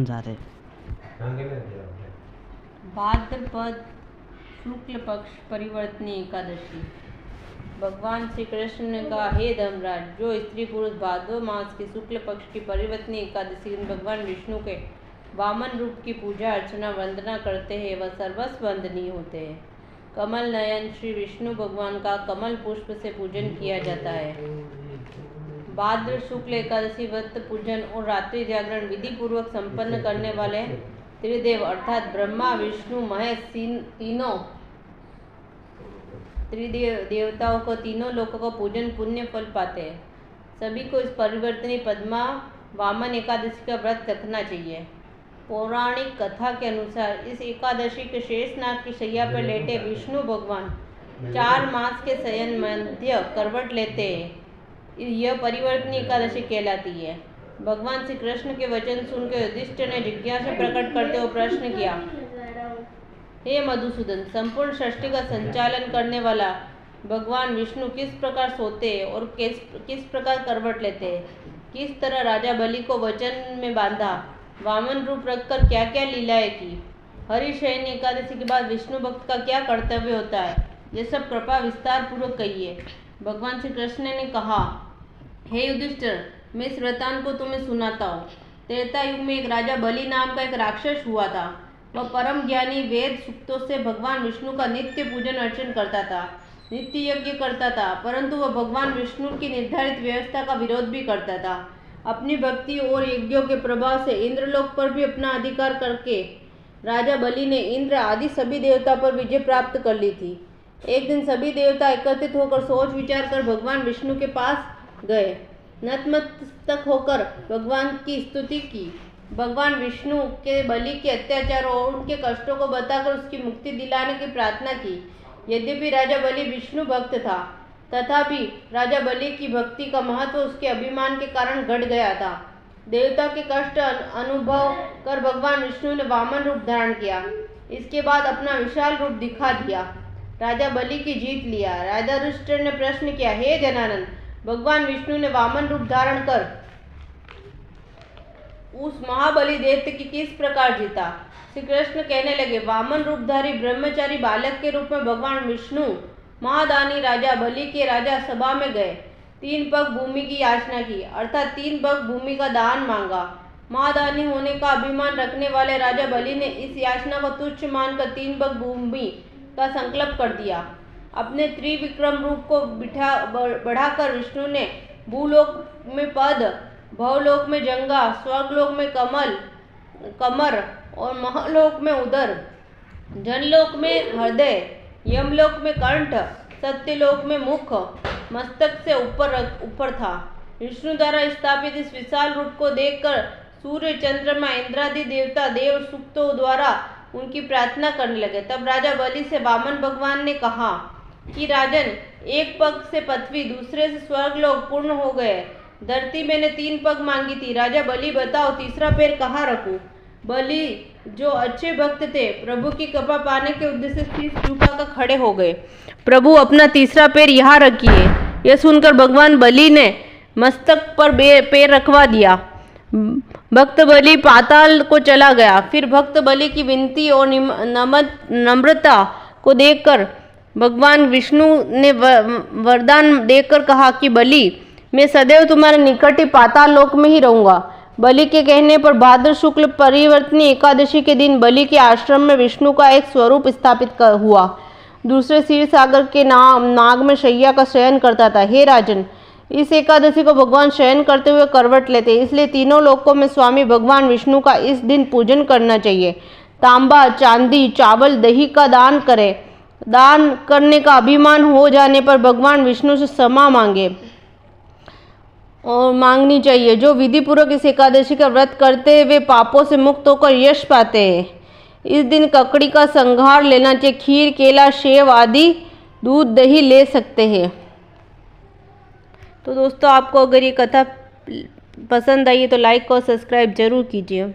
जा रहे। भाद्रपद शुक्ल पक्ष परिवर्तनी एकादशी। भगवान श्री कृष्ण ने कहा, हे धर्मराज, जो स्त्री पुरुष भाद्र मास के शुक्ल पक्ष की परिवर्तनी एकादशी दिन भगवान विष्णु के वामन रूप की पूजा अर्चना वंदना करते हैं वह सर्वस्व वंदनीय होते हैं। कमल नयन श्री विष्णु भगवान का कमल पुष्प से पूजन किया जाता है। भाद्र शुक्ल एकादशी व्रत पूजन और रात्रि जागरण विधि पूर्वक संपन्न करने वाले त्रिदेव अर्थात ब्रह्मा विष्णु महेश तीनों त्रिदेव देवताओं को तीनों लोकों का पूजन पुण्य फल पाते हैं। सभी को इस परिवर्तनी पद्मा वामन एकादशी का व्रत रखना चाहिए। पौराणिक कथा के अनुसार इस एकादशी के शेषनाग की शैया पर लेटे विष्णु भगवान 4 मास के शयन मध्य करवट लेते हैं। यह परिवर्तनी एकादशी कहलाती है। भगवान श्री कृष्ण के वचन सुनकर युधिष्ठिर ने जिज्ञासा प्रकट करते हुए प्रश्न किया, हे मधुसूदन, संपूर्ण सृष्टि का संचालन करने वाला भगवान विष्णु किस प्रकार सोते हैं और किस प्रकार करवट लेते हैं? किस तरह राजा बलि को वचन में बांधा, वामन रूप रखकर क्या क्या लीलाएं की? हरिशयन एकादशी के बाद विष्णु भक्त का क्या कर्तव्य होता है? ये सब कृपा विस्तार पूर्वक कहिए। भगवान श्री कृष्ण ने कहा, हे युधिष्ठिर, मैं इस वृतांत को तुम्हें सुनाता हूँ। त्रेता युग में एक राजा बलि नाम का एक राक्षस हुआ था। वह परम ज्ञानी वेद सूक्तों से भगवान विष्णु का नित्य पूजन अर्चन करता था, नित्य यज्ञ करता था, परंतु वह भगवान विष्णु की निर्धारित व्यवस्था का विरोध भी करता था। अपनी भक्ति और यज्ञों के प्रभाव से इंद्रलोक पर भी अपना अधिकार करके राजा बलि ने इंद्र आदि सभी देवता पर विजय प्राप्त कर ली थी। एक दिन सभी देवता एकत्रित होकर सोच विचार कर भगवान विष्णु के पास गए। नतमस्तक होकर भगवान की स्तुति की। भगवान विष्णु के बलि के अत्याचारों और उनके कष्टों को बताकर उसकी मुक्ति दिलाने की प्रार्थना की। यद्यपि राजा बलि विष्णु भक्त था, तथापि राजा बलि की भक्ति का महत्व उसके अभिमान के कारण घट गया था। देवता के कष्ट अनुभव कर भगवान विष्णु ने वामन रूप धारण किया। इसके बाद अपना विशाल रूप दिखा दिया। राजा बलि की जीत लिया। राजा युधिष्ठिर ने प्रश्न किया, हे जनानंद, भगवान विष्णु ने वामन रूप धारण कर उस महाबली दैत्य की किस प्रकार जीता? श्री कृष्ण कहने लगे, वामन रूपधारी ब्रह्मचारी बालक के रूप में भगवान विष्णु महादानी राजा बलि के राजा सभा में गए। 3 पग भूमि की याचना की, अर्थात 3 पग भूमि का दान मांगा। महादानी होने का अभिमान रखने वाले राजा बलि ने इस याचना को तुच्छ मानकर 3 पग भूमि का संकल्प कर दिया। अपने त्रिविक्रम रूप को बढ़ाकर विष्णु ने भूलोक में पद, भवलोक में जंगा, स्वर्गलोक में कमर और महलोक में उदर, जनलोक में हृदय, यमलोक में कंठ, सत्यलोक में मुख, मस्तक से ऊपर था। विष्णु द्वारा स्थापित इस विशाल रूप को देखकर सूर्य, चंद्रमा, इंद्रादि देवता देव सूक्तों द्वारा उनकी प्रार्थना करने लगे। तब राजा बलि से वामन भगवान ने कहा कि राजन, एक पग से पृथ्वी, दूसरे से स्वर्गलोक पूर्ण हो गए। धरती मैंने 3 पग मांगी थी। राजा बलि, बताओ तीसरा पैर कहाँ रखूं? बलि, जो अच्छे भक्त थे, प्रभु की कृपा पाने के उद्देश्य से शीश झुकाकर खड़े हो गए। प्रभु, अपना तीसरा पैर यहाँ रखिए। यह सुनकर भगवान बलि ने मस्तक पर पैर रखवा दिया। भक्त बलि पाताल को चला गया। फिर भक्त बलि की विनती और नम्रता को देखकर भगवान विष्णु ने वरदान देकर कहा कि बलि, मैं सदैव तुम्हारे निकट ही पाताल लोक में ही रहूंगा। बलि के कहने पर भाद्र शुक्ल परिवर्तनी एकादशी के दिन बलि के आश्रम में विष्णु का एक स्वरूप स्थापित हुआ। दूसरे क्षीर सागर के नाग में शैया का शयन करता था। हे राजन, इस एकादशी को भगवान शयन करते हुए करवट लेते, इसलिए तीनों लोकों में स्वामी भगवान विष्णु का इस दिन पूजन करना चाहिए। तांबा, चांदी, चावल, दही का दान करें। दान करने का अभिमान हो जाने पर भगवान विष्णु से क्षमा मांगनी चाहिए। जो विधि पूर्वक इस एकादशी का व्रत करते हैं वे पापों से मुक्त होकर यश पाते हैं। इस दिन ककड़ी का संहार लेना चाहिए। खीर, केला, सेव आदि दूध दही ले सकते हैं। तो दोस्तों, आपको अगर ये कथा पसंद आई है तो लाइक और सब्सक्राइब जरूर कीजिए।